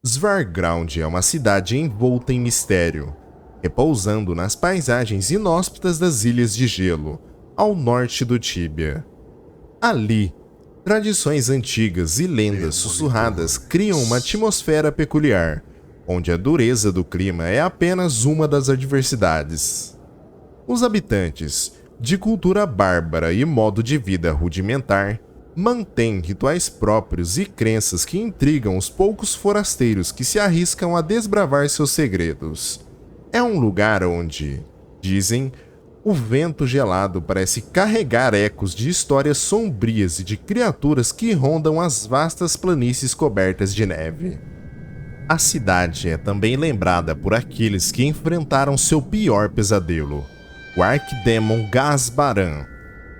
Svarground é uma cidade envolta em mistério, repousando nas paisagens inóspitas das Ilhas de Gelo, ao norte do Tibia. Ali, tradições antigas e lendas sussurradas criam uma atmosfera peculiar, onde a dureza do clima é apenas uma das adversidades. Os habitantes, de cultura bárbara e modo de vida rudimentar, mantêm rituais próprios e crenças que intrigam os poucos forasteiros que se arriscam a desbravar seus segredos. É um lugar onde, dizem, o vento gelado parece carregar ecos de histórias sombrias e de criaturas que rondam as vastas planícies cobertas de neve. A cidade é também lembrada por aqueles que enfrentaram seu pior pesadelo, o Arquidemon Gasbaran,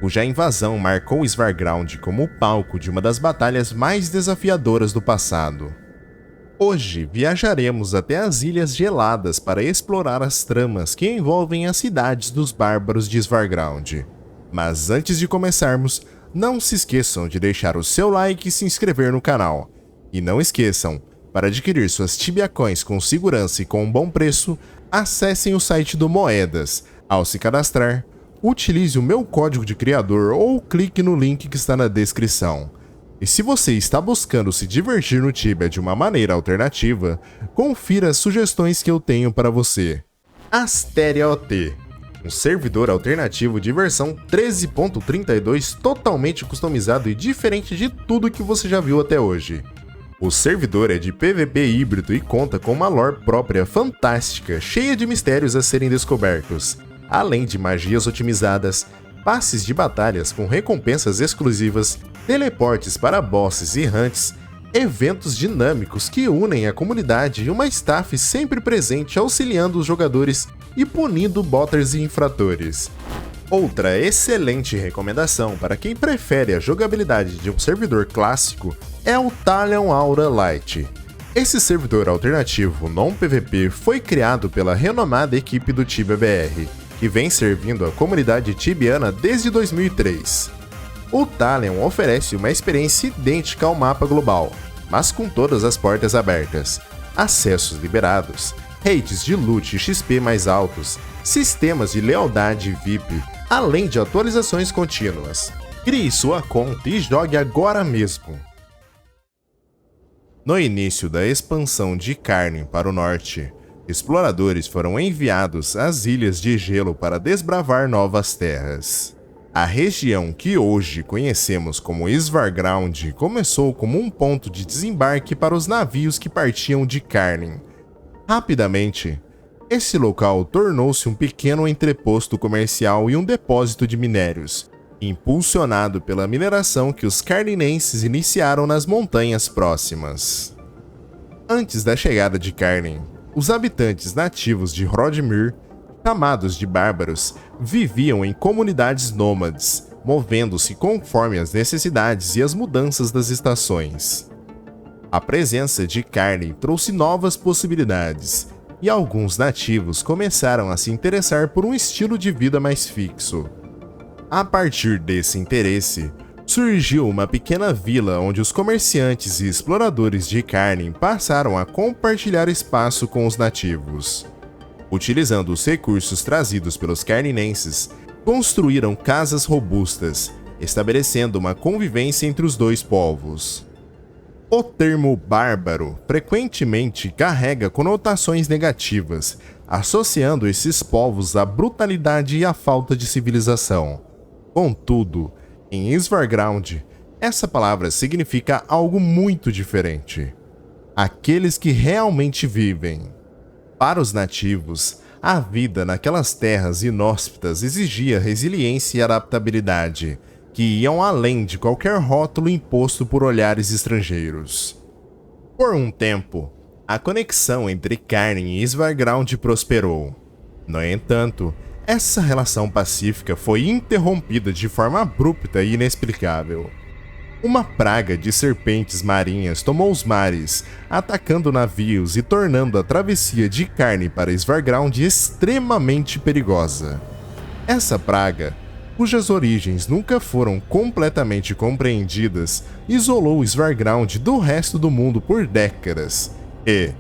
cuja invasão marcou Svarground como o palco de uma das batalhas mais desafiadoras do passado. Hoje viajaremos até as Ilhas Geladas para explorar as tramas que envolvem as cidades dos bárbaros de Svarground. Mas antes de começarmos, não se esqueçam de deixar o seu like e se inscrever no canal. E não esqueçam, para adquirir suas Tibia Coins com segurança e com um bom preço, acessem o site do Moedas. Ao se cadastrar, utilize o meu código de criador ou clique no link que está na descrição. E se você está buscando se divertir no Tibia de uma maneira alternativa, confira as sugestões que eu tenho para você. Asteria OT, um servidor alternativo de versão 13.32 totalmente customizado e diferente de tudo que você já viu até hoje. O servidor é de PVP híbrido e conta com uma lore própria fantástica, cheia de mistérios a serem descobertos, além de magias otimizadas, passes de batalhas com recompensas exclusivas, teleportes para bosses e hunts, eventos dinâmicos que unem a comunidade e uma staff sempre presente auxiliando os jogadores e punindo botters e infratores. Outra excelente recomendação para quem prefere a jogabilidade de um servidor clássico é o Talion Aura Lite. Esse servidor alternativo non-PVP foi criado pela renomada equipe do Tibia BR, que vem servindo a comunidade tibiana desde 2003. O Talion oferece uma experiência idêntica ao mapa global, mas com todas as portas abertas, acessos liberados, rates de loot e XP mais altos, sistemas de lealdade VIP, além de atualizações contínuas. Crie sua conta e jogue agora mesmo! No início da expansão de Carne para o norte, exploradores foram enviados às Ilhas de Gelo para desbravar novas terras. A região que hoje conhecemos como Svarground começou como um ponto de desembarque para os navios que partiam de Carne. Rapidamente, esse local tornou-se um pequeno entreposto comercial e um depósito de minérios, impulsionado pela mineração que os carninenses iniciaram nas montanhas próximas. Antes da chegada de Carne, os habitantes nativos de Hrodmir, chamados de bárbaros, viviam em comunidades nômades, movendo-se conforme as necessidades e as mudanças das estações. A presença de Carne trouxe novas possibilidades, e alguns nativos começaram a se interessar por um estilo de vida mais fixo. A partir desse interesse, surgiu uma pequena vila onde os comerciantes e exploradores de Carne passaram a compartilhar espaço com os nativos. Utilizando os recursos trazidos pelos carninenses, construíram casas robustas, estabelecendo uma convivência entre os dois povos. O termo bárbaro frequentemente carrega conotações negativas, associando esses povos à brutalidade e à falta de civilização. Contudo, em Svarground, essa palavra significa algo muito diferente. Aqueles que realmente vivem. Para os nativos, a vida naquelas terras inóspitas exigia resiliência e adaptabilidade, que iam além de qualquer rótulo imposto por olhares estrangeiros. Por um tempo, a conexão entre Carne e Svarground prosperou. No entanto, essa relação pacífica foi interrompida de forma abrupta e inexplicável. Uma praga de serpentes marinhas tomou os mares, atacando navios e tornando a travessia de Carne para Svarground extremamente perigosa. Essa praga, cujas origens nunca foram completamente compreendidas, isolou Svarground do resto do mundo por décadas, E,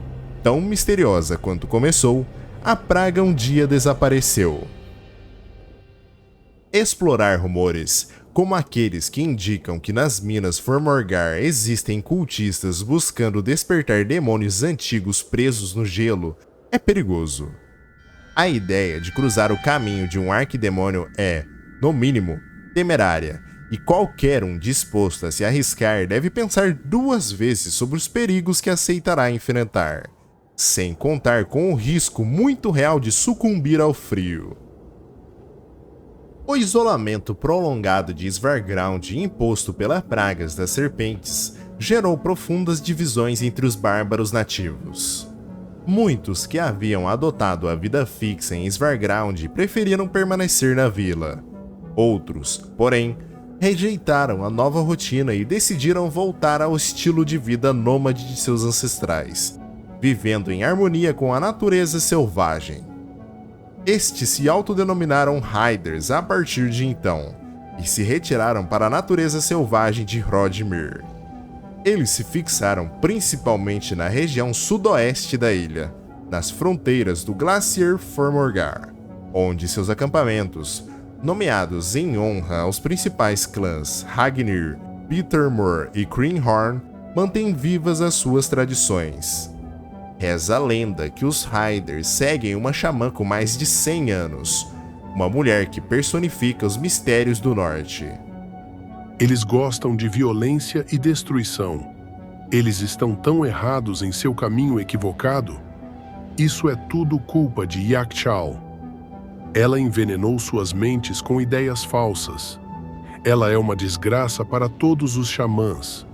tão misteriosa quanto começou, a praga um dia desapareceu. Explorar rumores, como aqueles que indicam que nas minas Fomorgar existem cultistas buscando despertar demônios antigos presos no gelo, é perigoso. A ideia de cruzar o caminho de um arquidemônio é, no mínimo, temerária, e qualquer um disposto a se arriscar deve pensar 2 vezes sobre os perigos que aceitará enfrentar, sem contar com o risco muito real de sucumbir ao frio. O isolamento prolongado de Svarground imposto pelas pragas das serpentes gerou profundas divisões entre os bárbaros nativos. Muitos que haviam adotado a vida fixa em Svarground preferiram permanecer na vila. Outros, porém, rejeitaram a nova rotina e decidiram voltar ao estilo de vida nômade de seus ancestrais, vivendo em harmonia com a natureza selvagem. Estes se autodenominaram Riders a partir de então, e se retiraram para a natureza selvagem de Hrodmir. Eles se fixaram principalmente na região sudoeste da ilha, nas fronteiras do Glaciar Fomorgar, onde seus acampamentos, nomeados em honra aos principais clãs Ragnir, Bittermoor e Kreenhorn, mantêm vivas as suas tradições. Reza a lenda que os Riders seguem uma xamã com mais de 100 anos, uma mulher que personifica os mistérios do norte. Eles gostam de violência e destruição. Eles estão tão errados em seu caminho equivocado. Isso é tudo culpa de Yakchal. Ela envenenou suas mentes com ideias falsas. Ela é uma desgraça para todos os xamãs.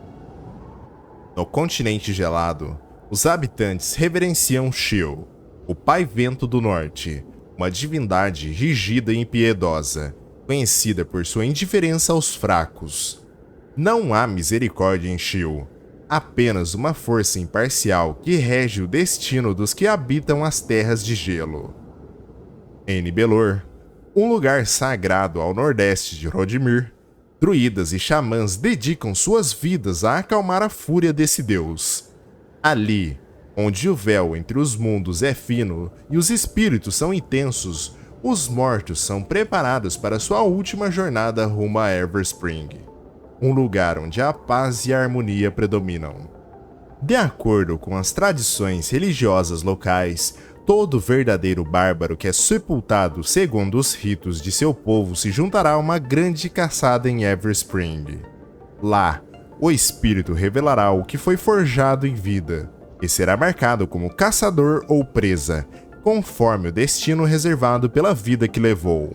No continente gelado, os habitantes reverenciam Shil, o Pai Vento do Norte, uma divindade rígida e impiedosa, conhecida por sua indiferença aos fracos. Não há misericórdia em Shil, apenas uma força imparcial que rege o destino dos que habitam as terras de gelo. Em Nibelor, um lugar sagrado ao nordeste de Hrodmir, druidas e xamãs dedicam suas vidas a acalmar a fúria desse deus. Ali, onde o véu entre os mundos é fino e os espíritos são intensos, os mortos são preparados para sua última jornada rumo a Everspring, um lugar onde a paz e a harmonia predominam. De acordo com as tradições religiosas locais, todo verdadeiro bárbaro que é sepultado segundo os ritos de seu povo se juntará a uma grande caçada em Everspring. Lá, o espírito revelará o que foi forjado em vida, e será marcado como caçador ou presa, conforme o destino reservado pela vida que levou.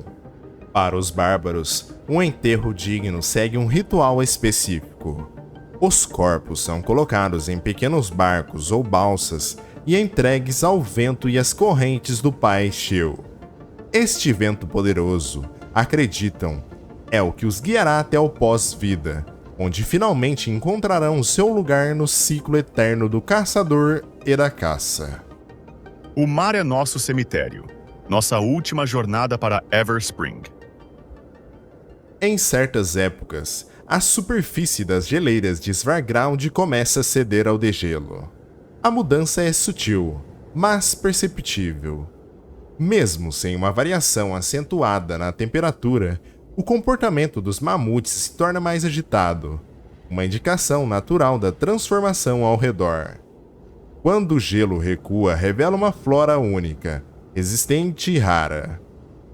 Para os bárbaros, um enterro digno segue um ritual específico. Os corpos são colocados em pequenos barcos ou balsas e entregues ao vento e às correntes do pai Shil. Este vento poderoso, acreditam, é o que os guiará até o pós-vida, onde finalmente encontrarão seu lugar no ciclo eterno do caçador e da caça. O mar é nosso cemitério, nossa última jornada para Everspring. Em certas épocas, a superfície das geleiras de Svarground começa a ceder ao degelo. A mudança é sutil, mas perceptível. Mesmo sem uma variação acentuada na temperatura, o comportamento dos mamutes se torna mais agitado, uma indicação natural da transformação ao redor. Quando o gelo recua, revela uma flora única, resistente e rara.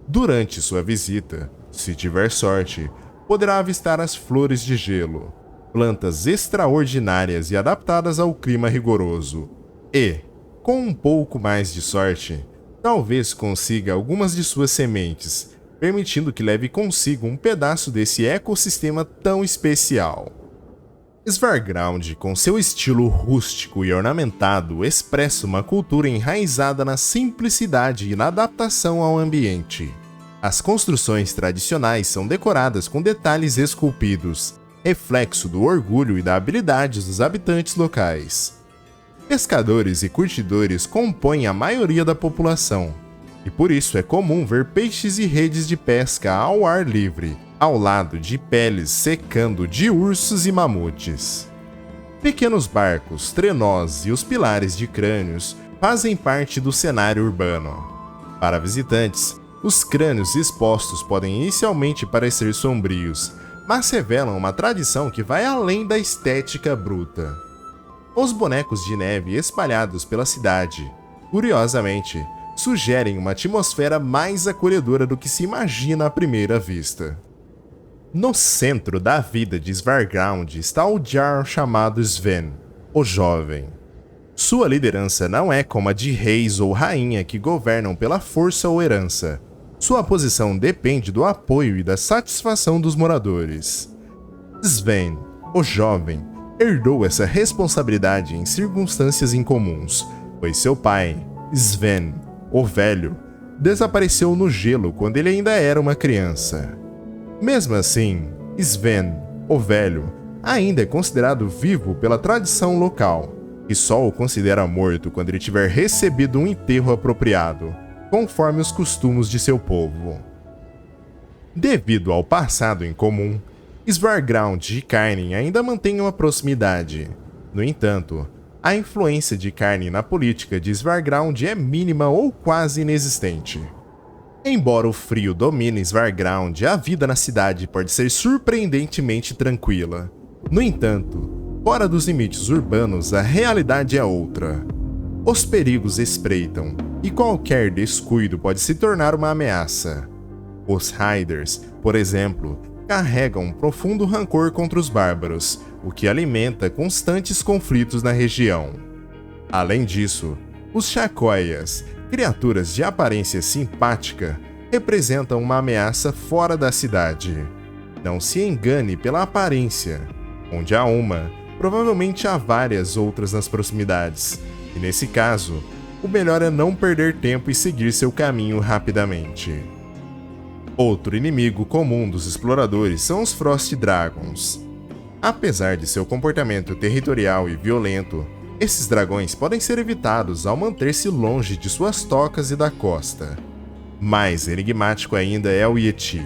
Durante sua visita, se tiver sorte, poderá avistar as flores de gelo, plantas extraordinárias e adaptadas ao clima rigoroso. E, com um pouco mais de sorte, talvez consiga algumas de suas sementes, permitindo que leve consigo um pedaço desse ecossistema tão especial. Svarground, com seu estilo rústico e ornamentado, expressa uma cultura enraizada na simplicidade e na adaptação ao ambiente. As construções tradicionais são decoradas com detalhes esculpidos, reflexo do orgulho e da habilidade dos habitantes locais. Pescadores e curtidores compõem a maioria da população, e por isso é comum ver peixes e redes de pesca ao ar livre, ao lado de peles secando de ursos e mamutes. Pequenos barcos, trenós e os pilares de crânios fazem parte do cenário urbano. Para visitantes, os crânios expostos podem inicialmente parecer sombrios, mas revelam uma tradição que vai além da estética bruta. Os bonecos de neve espalhados pela cidade, curiosamente, sugerem uma atmosfera mais acolhedora do que se imagina à primeira vista. No centro da vida de Svarground está o Jarl chamado Sven, o Jovem. Sua liderança não é como a de reis ou rainha que governam pela força ou herança. Sua posição depende do apoio e da satisfação dos moradores. Sven, o Jovem, herdou essa responsabilidade em circunstâncias incomuns, pois seu pai, Sven, o Velho, desapareceu no gelo quando ele ainda era uma criança. Mesmo assim, Sven, o Velho, ainda é considerado vivo pela tradição local, e só o considera morto quando ele tiver recebido um enterro apropriado, conforme os costumes de seu povo. Devido ao passado em comum, Svarground e Cairn ainda mantêm uma proximidade. No entanto, a influência de Cairn na política de Svarground é mínima ou quase inexistente. Embora o frio domine Svarground, a vida na cidade pode ser surpreendentemente tranquila. No entanto, fora dos limites urbanos, a realidade é outra. Os perigos espreitam, e qualquer descuido pode se tornar uma ameaça. Os Riders, por exemplo, carregam um profundo rancor contra os bárbaros, o que alimenta constantes conflitos na região. Além disso, os Chacoias, criaturas de aparência simpática, representam uma ameaça fora da cidade. Não se engane pela aparência. Onde há uma, provavelmente há várias outras nas proximidades, e nesse caso, o melhor é não perder tempo e seguir seu caminho rapidamente. Outro inimigo comum dos exploradores são os Frost Dragons. Apesar de seu comportamento territorial e violento, esses dragões podem ser evitados ao manter-se longe de suas tocas e da costa. Mais enigmático ainda é o Yeti.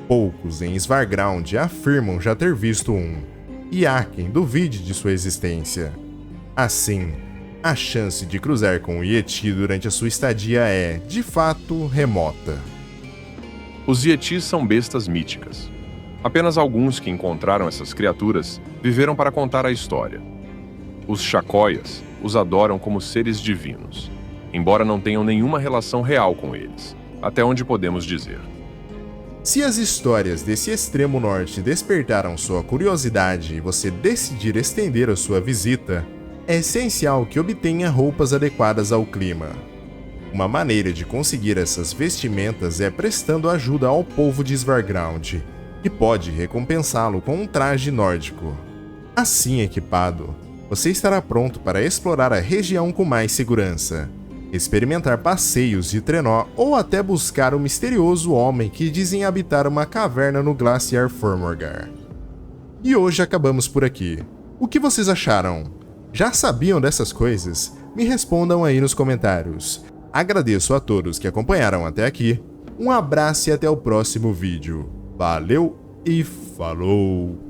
Poucos em Svarground afirmam já ter visto um, e há quem duvide de sua existência. Assim, a chance de cruzar com o Yeti durante a sua estadia é, de fato, remota. Os Yetis são bestas míticas. Apenas alguns que encontraram essas criaturas viveram para contar a história. Os Chacoias os adoram como seres divinos, embora não tenham nenhuma relação real com eles, até onde podemos dizer. Se as histórias desse extremo norte despertaram sua curiosidade e você decidir estender a sua visita, é essencial que obtenha roupas adequadas ao clima. Uma maneira de conseguir essas vestimentas é prestando ajuda ao povo de Svarground, que pode recompensá-lo com um traje nórdico. Assim equipado, você estará pronto para explorar a região com mais segurança, experimentar passeios de trenó ou até buscar o misterioso homem que dizem habitar uma caverna no Glaciar Formorgar. E hoje acabamos por aqui. O que vocês acharam? Já sabiam dessas coisas? Me respondam aí nos comentários. Agradeço a todos que acompanharam até aqui. Um abraço e até o próximo vídeo. Valeu e falou!